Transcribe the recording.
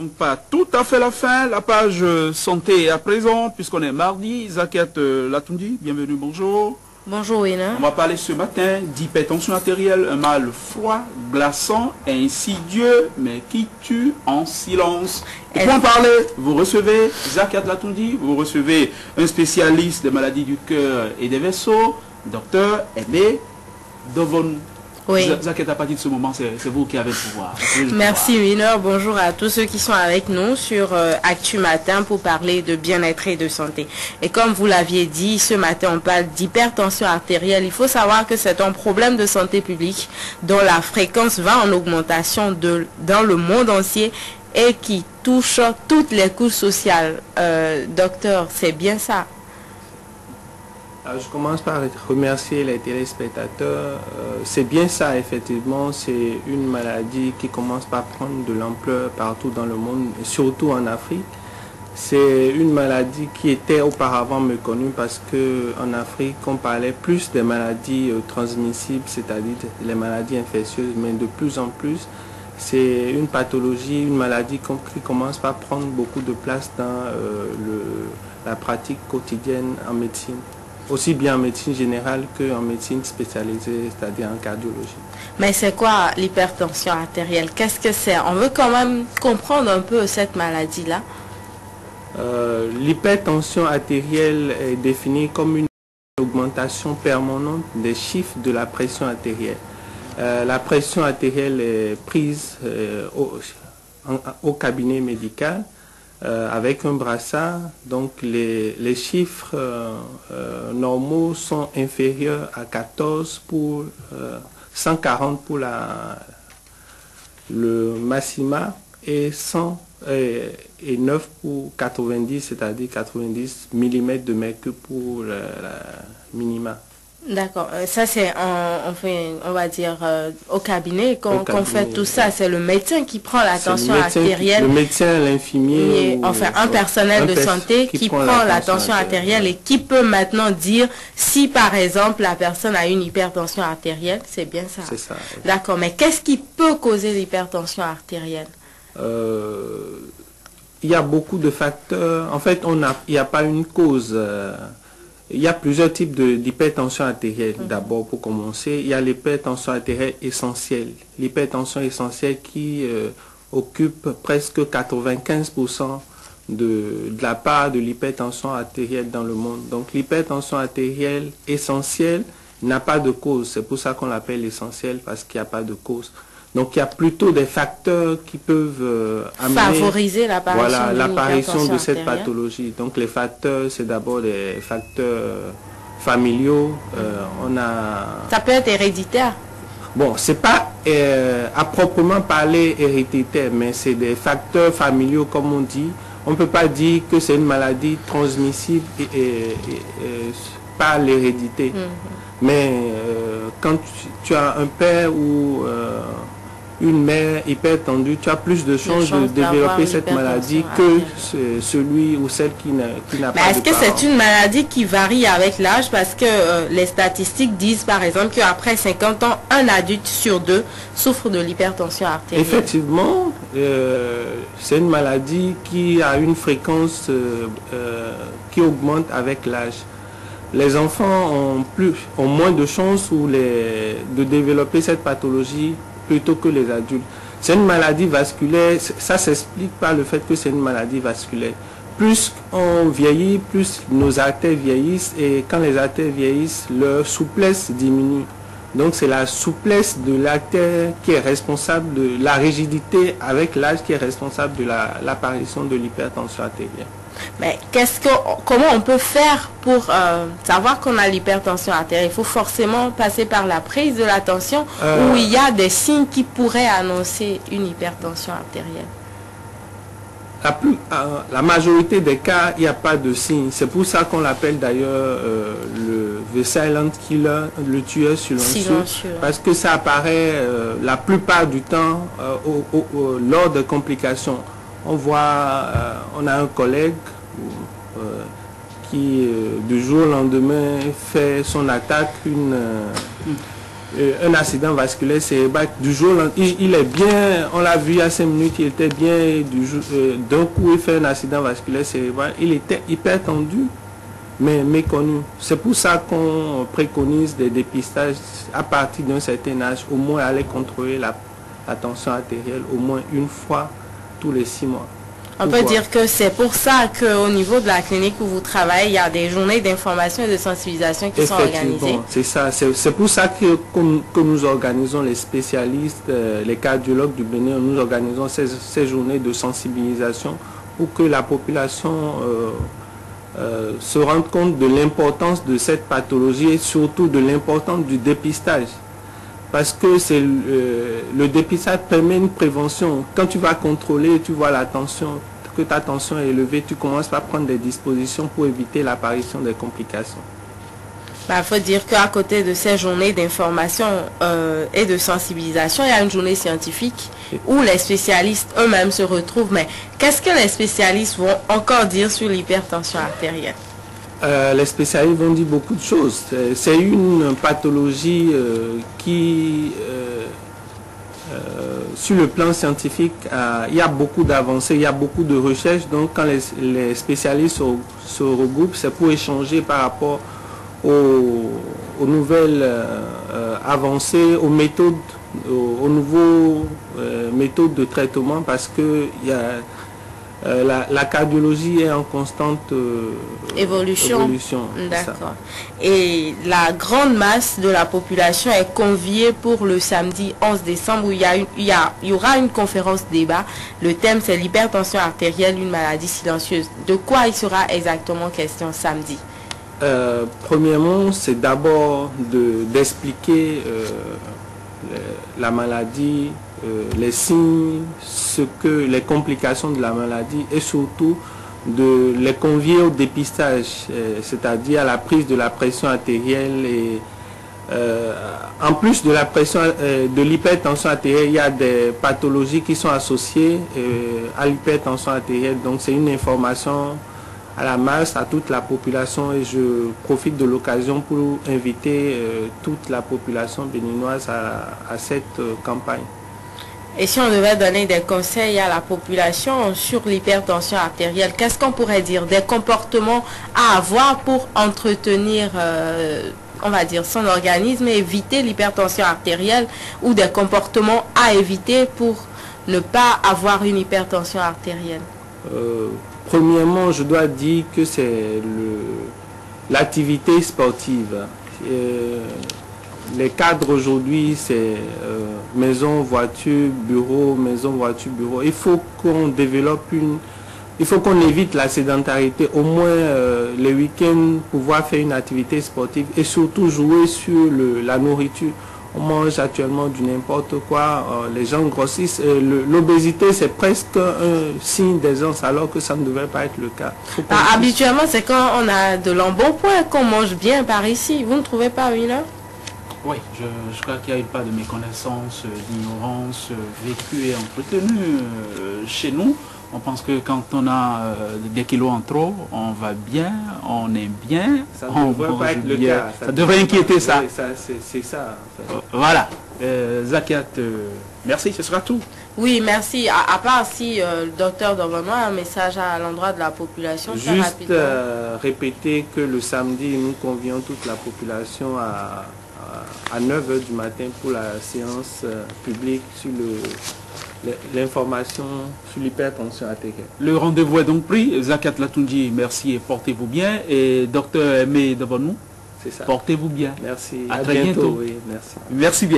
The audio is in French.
pas tout à fait la fin. La page santé à présent, puisqu'on est mardi. Zakiat Latundi, bienvenue, bonjour. Bonjour Wina. On va parler ce matin d'hypertension artérielle, un mal froid, glaçant, insidieux, mais qui tue en silence. Et pour en parler, vous recevez Zakiat Latundi, vous recevez un spécialiste des maladies du cœur et des vaisseaux, docteur Aimé Dovon. Oui. Zakiat, à partir de ce moment, c'est vous qui avez le pouvoir. Merci Wina. Bonjour à tous ceux qui sont avec nous sur Actu Matin pour parler de bien-être et de santé. Et comme vous l'aviez dit, ce matin on parle d'hypertension artérielle. Il faut savoir que c'est un problème de santé publique dont la fréquence va en augmentation dans le monde entier et qui touche toutes les couches sociales. Docteur, c'est bien ça? Je commence par remercier les téléspectateurs. C'est bien ça, effectivement. C'est une maladie qui commence par prendre de l'ampleur partout dans le monde, et surtout en Afrique. C'est une maladie qui était auparavant méconnue parce qu'en Afrique, on parlait plus des maladies transmissibles, c'est-à-dire les maladies infectieuses, mais de plus en plus, c'est une pathologie, une maladie qui commence par prendre beaucoup de place dans la pratique quotidienne en médecine. Aussi bien en médecine générale qu'en médecine spécialisée, c'est-à-dire en cardiologie. Mais c'est quoi l'hypertension artérielle? Qu'est-ce que c'est? On veut quand même comprendre un peu cette maladie-là. L'hypertension artérielle est définie comme une augmentation permanente des chiffres de la pression artérielle. La pression artérielle est prise au cabinet médical avec un brassard, donc les chiffres normaux sont inférieurs à 14 pour 140 pour le maxima et 100 et 9 pour 90, c'est-à-dire 90 mm de mercure pour la minima. D'accord, ça c'est on va dire au cabinet qu'on fait tout ça. C'est le médecin qui prend la tension artérielle. Le médecin, l'infirmier. Enfin, un personnel de santé qui prend la tension artérielle et qui peut maintenant dire si par exemple la personne a une hypertension artérielle. C'est bien ça. C'est ça. D'accord, mais qu'est-ce qui peut causer l'hypertension artérielle? Il y a beaucoup de facteurs. En fait, il n'y a pas une cause. Il y a plusieurs types d'hypertension artérielle. D'abord, pour commencer, il y a l'hypertension artérielle essentielle. L'hypertension essentielle qui occupe presque 95% de la part de l'hypertension artérielle dans le monde. Donc, l'hypertension artérielle essentielle n'a pas de cause. C'est pour ça qu'on l'appelle essentielle, parce qu'il n'y a pas de cause. Donc, il y a plutôt des facteurs qui peuvent favoriser l'apparition de cette pathologie. Donc, les facteurs, c'est d'abord des facteurs familiaux. Ça peut être héréditaire. Bon, c'est pas à proprement parler héréditaire, mais c'est des facteurs familiaux, comme on dit. On ne peut pas dire que c'est une maladie transmissible par l'hérédité. Mais quand tu as un père ou une mère hypertendue, tu as plus de chances de développer cette maladie que celui ou celle qui n'a pas de parents. Est-ce que c'est une maladie qui varie avec l'âge? Parce que les statistiques disent par exemple qu'après 50 ans, un adulte sur deux souffre de l'hypertension artérielle. Effectivement, c'est une maladie qui a une fréquence qui augmente avec l'âge. Les enfants ont moins de chances de développer cette pathologie plutôt que les adultes. C'est une maladie vasculaire, ça s'explique par le fait que c'est une maladie vasculaire. Plus on vieillit, plus nos artères vieillissent, et quand les artères vieillissent, leur souplesse diminue. Donc c'est la souplesse de l'artère qui est responsable de la rigidité avec l'âge qui est responsable de l'apparition de l'hypertension artérielle. Mais comment on peut faire pour savoir qu'on a l'hypertension artérielle? Il faut forcément passer par la prise de la tension ou il y a des signes qui pourraient annoncer une hypertension artérielle? La majorité des cas, il n'y a pas de signe. C'est pour ça qu'on l'appelle d'ailleurs the silent killer, le tueur silencieux. Parce que ça apparaît la plupart du temps lors de complications. On a un collègue qui du jour au lendemain fait son attaque, un accident vasculaire cérébral, du jour, il est bien, on l'a vu il y a 5 minutes, il était bien, d'un coup il fait un accident vasculaire cérébral, il était hyper tendu, mais méconnu. C'est pour ça qu'on préconise des dépistages à partir d'un certain âge, au moins aller contrôler la tension artérielle au moins une fois tous les 6 mois. On peut dire que c'est pour ça qu'au niveau de la clinique où vous travaillez, il y a des journées d'information et de sensibilisation qui sont organisées. C'est ça. C'est pour ça que nous organisons les spécialistes, les cardiologues du Bénin, nous organisons ces journées de sensibilisation pour que la population se rende compte de l'importance de cette pathologie et surtout de l'importance du dépistage. Parce que le dépistage permet une prévention. Quand tu vas contrôler, tu vois la tension, que ta tension est élevée, tu commences par prendre des dispositions pour éviter l'apparition des complications. Il faut dire qu'à côté de ces journées d'information et de sensibilisation, il y a une journée scientifique où les spécialistes eux-mêmes se retrouvent. Mais qu'est-ce que les spécialistes vont encore dire sur l'hypertension artérielle? Les spécialistes vont dire beaucoup de choses. C'est une pathologie qui, sur le plan scientifique, il y a beaucoup d'avancées, il y a beaucoup de recherches. Donc quand les spécialistes se regroupent, c'est pour échanger par rapport aux nouvelles avancées, aux méthodes, aux nouveaux méthodes de traitement, parce que la cardiologie est en constante évolution. D'accord. Et la grande masse de la population est conviée pour le samedi 11 décembre où il y aura une conférence débat. Le thème c'est l'hypertension artérielle, une maladie silencieuse. De quoi il sera exactement question samedi? Premièrement, c'est d'abord d'expliquer la maladie, les signes, les complications de la maladie et surtout de les convier au dépistage, c'est-à-dire à la prise de la pression artérielle. Et en plus de la pression de l'hypertension artérielle, il y a des pathologies qui sont associées à l'hypertension artérielle. Donc c'est une information à la masse, à toute la population, et je profite de l'occasion pour inviter toute la population béninoise à cette campagne. Et si on devait donner des conseils à la population sur l'hypertension artérielle, qu'est-ce qu'on pourrait dire? Des comportements à avoir pour entretenir, on va dire, son organisme et éviter l'hypertension artérielle, ou des comportements à éviter pour ne pas avoir une hypertension artérielle? Premièrement, je dois dire que c'est l'activité sportive. Les cadres aujourd'hui, c'est maison, voiture, bureau, maison, voiture, bureau. Il faut qu'on développe il faut qu'on évite la sédentarité, au moins les week-ends, pouvoir faire une activité sportive et surtout jouer sur la nourriture. On mange actuellement du n'importe quoi, les gens grossissent. L'obésité, c'est presque un signe d'aisance, alors que ça ne devrait pas être le cas. Habituellement, c'est quand on a de l'embonpoint qu'on mange bien par ici. Vous ne trouvez pas, Wheeler? Oui, je crois qu'il y a une part de méconnaissance, d'ignorance vécue et entretenue chez nous. On pense que quand on a des kilos en trop, on va bien, on aime bien. Ça ne devrait pas être le cas. Ça devrait inquiéter ça. C'est ça. En fait. Voilà. Zakiat, merci, ce sera tout. Oui, merci. À part si le docteur Dobonnois a un message à l'endroit de la population. Juste répéter que le samedi, nous convions toute la population à 9h du matin pour la séance publique sur l'information sur l'hypertension artérielle. Le rendez-vous est donc pris. Zakiat Latoundji, merci et portez-vous bien. Et docteur Aimé Dobonnois, c'est ça. Portez-vous bien. Merci. À très bientôt. Oui, merci. Merci bien.